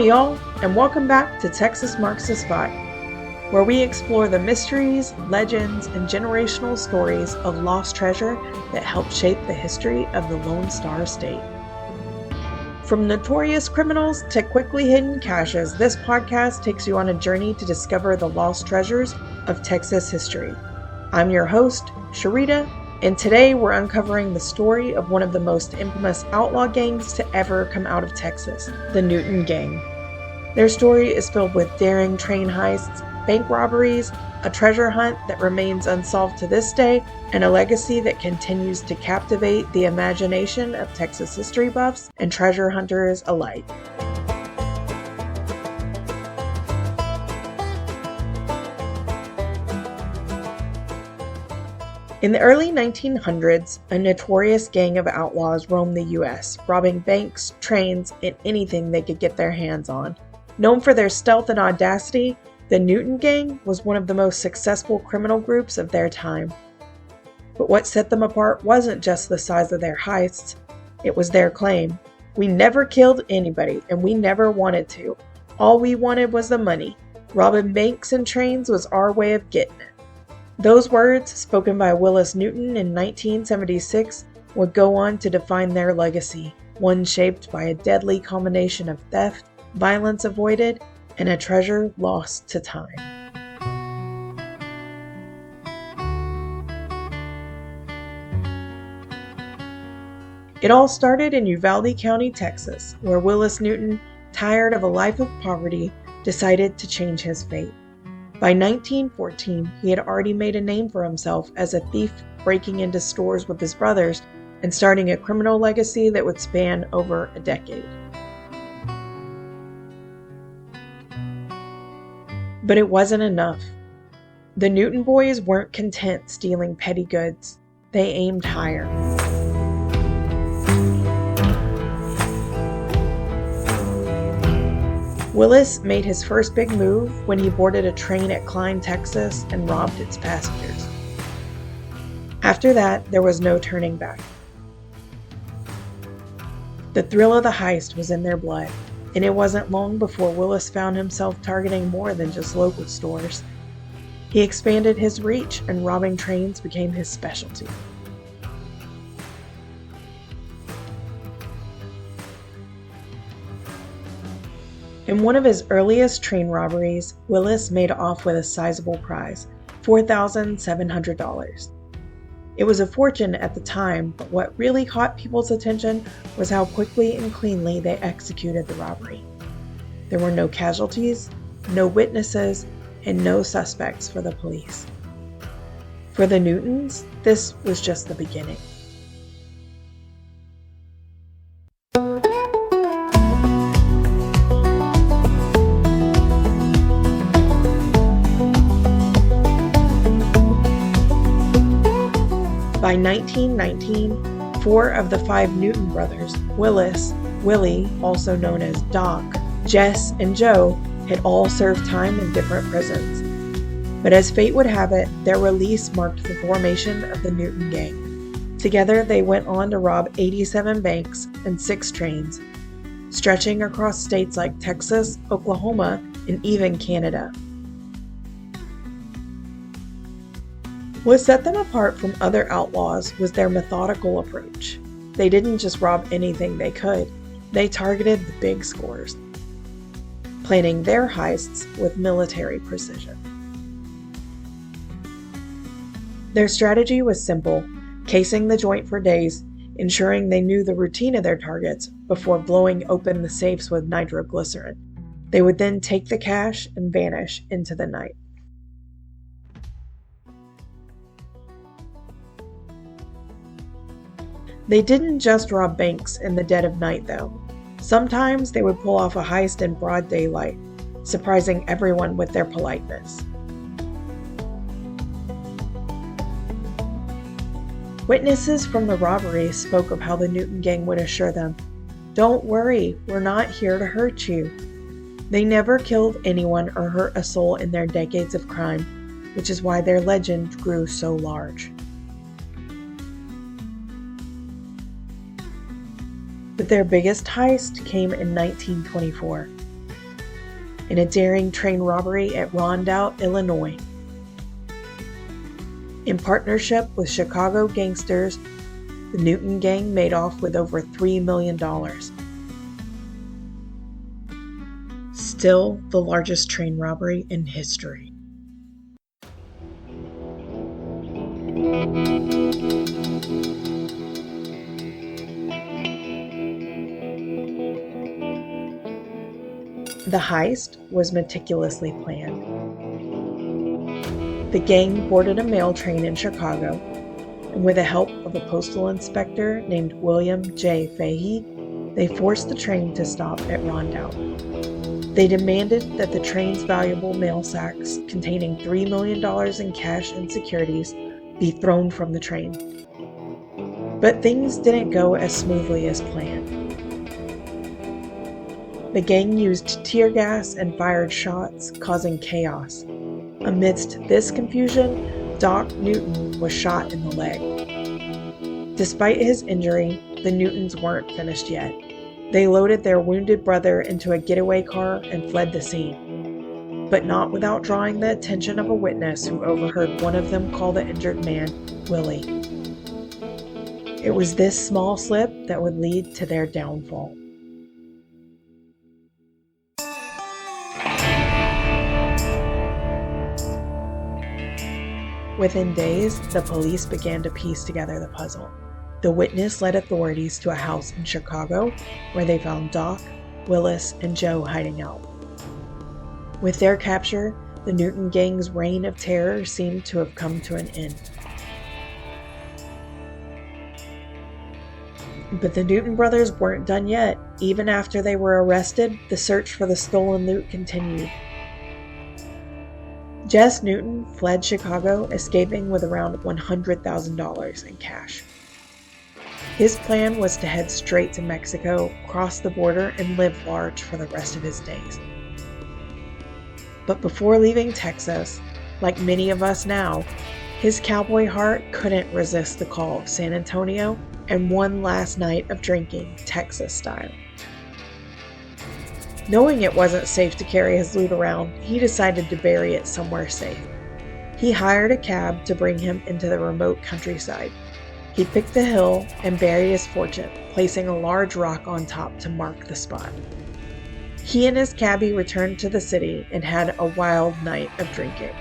Howdy y'all, and welcome back to Texas Marks the Spot, where we explore the mysteries, legends, and generational stories of lost treasure that helped shape the history of the Lone Star State. From notorious criminals to quickly hidden caches, this podcast takes you on a journey to discover the lost treasures of Texas history. I'm your host, Sharita, and today we're uncovering the story of one of the most infamous outlaw gangs to ever come out of Texas, the Newton Gang. Their story is filled with daring train heists, bank robberies, a treasure hunt that remains unsolved to this day, and a legacy that continues to captivate the imagination of Texas history buffs and treasure hunters alike. In the early 1900s, a notorious gang of outlaws roamed the U.S., robbing banks, trains, and anything they could get their hands on. Known for their stealth and audacity, the Newton Gang was one of the most successful criminal groups of their time. But what set them apart wasn't just the size of their heists, it was their claim. We never killed anybody, and we never wanted to. All we wanted was the money. Robbing banks and trains was our way of getting it. Those words, spoken by Willis Newton in 1976, would go on to define their legacy, one shaped by a deadly combination of theft, violence avoided, and a treasure lost to time. It all started in Uvalde County, Texas, where Willis Newton, tired of a life of poverty, decided to change his fate. By 1914, he had already made a name for himself as a thief, breaking into stores with his brothers and starting a criminal legacy that would span over a decade. But it wasn't enough. The Newton boys weren't content stealing petty goods. They aimed higher. Willis made his first big move when he boarded a train at Klein, Texas, and robbed its passengers. After that, there was no turning back. The thrill of the heist was in their blood, and it wasn't long before Willis found himself targeting more than just local stores. He expanded his reach, and robbing trains became his specialty. In one of his earliest train robberies, Willis made off with a sizable prize, $4,700. It was a fortune at the time, but what really caught people's attention was how quickly and cleanly they executed the robbery. There were no casualties, no witnesses, and no suspects for the police. For the Newtons, this was just the beginning. By 1919, 4 of the 5 Newton brothers, Willis, Willie, also known as Doc, Jess, and Joe, had all served time in different prisons. But as fate would have it, their release marked the formation of the Newton Gang. Together, they went on to rob 87 banks and 6 trains, stretching across states like Texas, Oklahoma, and even Canada. What set them apart from other outlaws was their methodical approach. They didn't just rob anything they could, they targeted the big scores, planning their heists with military precision. Their strategy was simple, casing the joint for days, ensuring they knew the routine of their targets before blowing open the safes with nitroglycerin. They would then take the cash and vanish into the night. They didn't just rob banks in the dead of night, though. Sometimes they would pull off a heist in broad daylight, surprising everyone with their politeness. Witnesses from the robbery spoke of how the Newton Gang would assure them, "Don't worry, we're not here to hurt you." They never killed anyone or hurt a soul in their decades of crime, which is why their legend grew so large. But their biggest heist came in 1924. in a daring train robbery at Rondout, Illinois. In partnership with Chicago gangsters, the Newton gang made off with over $3 million. Still the largest train robbery in history. The heist was meticulously planned. The gang boarded a mail train in Chicago, and with the help of a postal inspector named William J. Fahey, they forced the train to stop at Rondout. They demanded that the train's valuable mail sacks containing $3 million in cash and securities be thrown from the train. But things didn't go as smoothly as planned. The gang used tear gas and fired shots, causing chaos. Amidst this confusion, Doc Newton was shot in the leg. Despite his injury, the Newtons weren't finished yet. They loaded their wounded brother into a getaway car and fled the scene, but not without drawing the attention of a witness who overheard one of them call the injured man Willie. It was this small slip that would lead to their downfall. Within days, the police began to piece together the puzzle. The witness led authorities to a house in Chicago where they found Doc, Willis, and Joe hiding out. With their capture, the Newton gang's reign of terror seemed to have come to an end. But the Newton brothers weren't done yet. Even after they were arrested, the search for the stolen loot continued. Jess Newton fled Chicago, escaping with around $100,000 in cash. His plan was to head straight to Mexico, cross the border, and live large for the rest of his days. But before leaving Texas, like many of us now, his cowboy heart couldn't resist the call of San Antonio and one last night of drinking, Texas style. Knowing it wasn't safe to carry his loot around, he decided to bury it somewhere safe. He hired a cab to bring him into the remote countryside. He picked a hill and buried his fortune, placing a large rock on top to mark the spot. He and his cabbie returned to the city and had a wild night of drinking.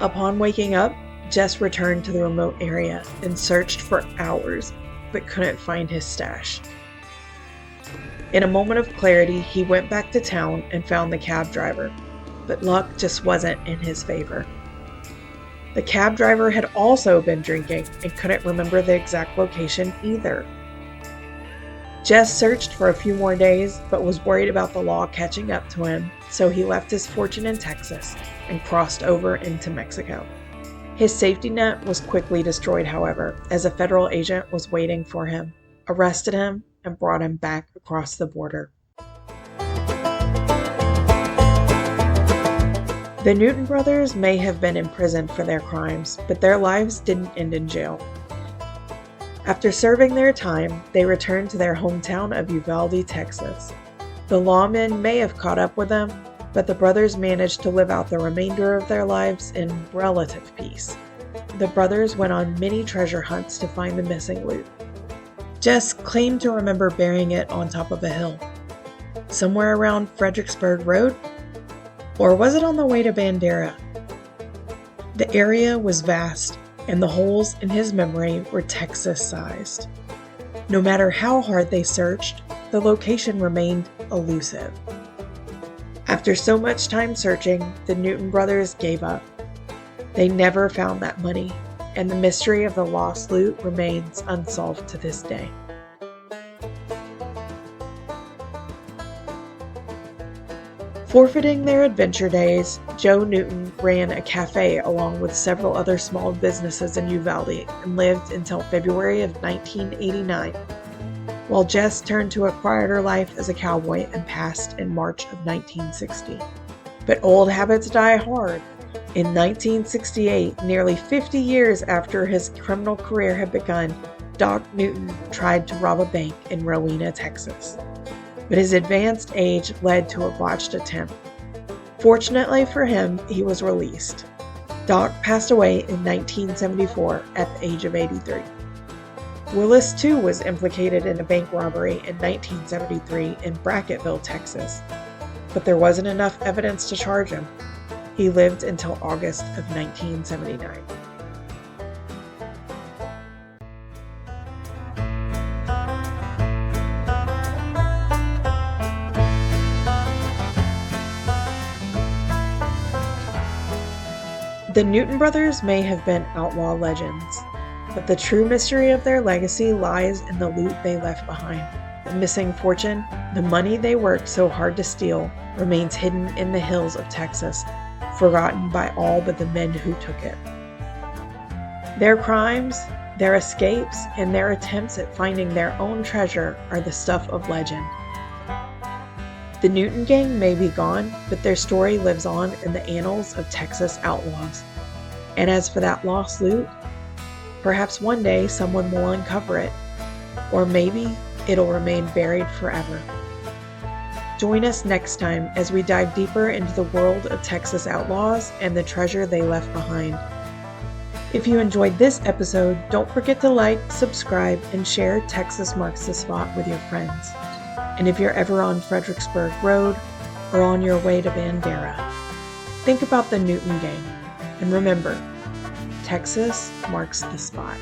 Upon waking up, Jess returned to the remote area and searched for hours, but couldn't find his stash. In a moment of clarity, he went back to town and found the cab driver, but luck just wasn't in his favor. The cab driver had also been drinking and couldn't remember the exact location either. Jess searched for a few more days, but was worried about the law catching up to him, so he left his fortune in Texas and crossed over into Mexico. His safety net was quickly destroyed, however, as a federal agent was waiting for him, arrested him, and brought him back across the border. The Newton brothers may have been imprisoned for their crimes, but their lives didn't end in jail. After serving their time, they returned to their hometown of Uvalde, Texas. The lawmen may have caught up with them, but the brothers managed to live out the remainder of their lives in relative peace. The brothers went on many treasure hunts to find the missing loot. Jess claimed to remember burying it on top of a hill, somewhere around Fredericksburg Road. Or was it on the way to Bandera? The area was vast, and the holes in his memory were Texas-sized. No matter how hard they searched, the location remained elusive. After so much time searching, the Newton brothers gave up. They never found that money, and the mystery of the lost loot remains unsolved to this day. Forfeiting their adventure days, Joe Newton ran a cafe along with several other small businesses in Uvalde and lived until February of 1989, while Jess turned to a quieter life as a cowboy and passed in March of 1960. But old habits die hard. In 1968, nearly 50 years after his criminal career had begun, Doc Newton tried to rob a bank in Rowena, Texas. but his advanced age led to a botched attempt. Fortunately for him, he was released. Doc passed away in 1974 at the age of 83. Willis, too, was implicated in a bank robbery in 1973 in Brackettville, Texas, but there wasn't enough evidence to charge him. He lived until August of 1979. The Newton brothers may have been outlaw legends, but the true mystery of their legacy lies in the loot they left behind. The missing fortune, the money they worked so hard to steal, remains hidden in the hills of Texas, forgotten by all but the men who took it. Their crimes, their escapes, and their attempts at finding their own treasure are the stuff of legend. The Newton gang may be gone, but their story lives on in the annals of Texas outlaws. And as for that lost loot, perhaps one day someone will uncover it, or maybe it'll remain buried forever. Join us next time as we dive deeper into the world of Texas outlaws and the treasure they left behind. If you enjoyed this episode, don't forget to like, subscribe, and share Texas Marks the Spot with your friends. And if you're ever on Fredericksburg Road or on your way to Bandera, think about the Newton gang. And remember, Texas marks the spot.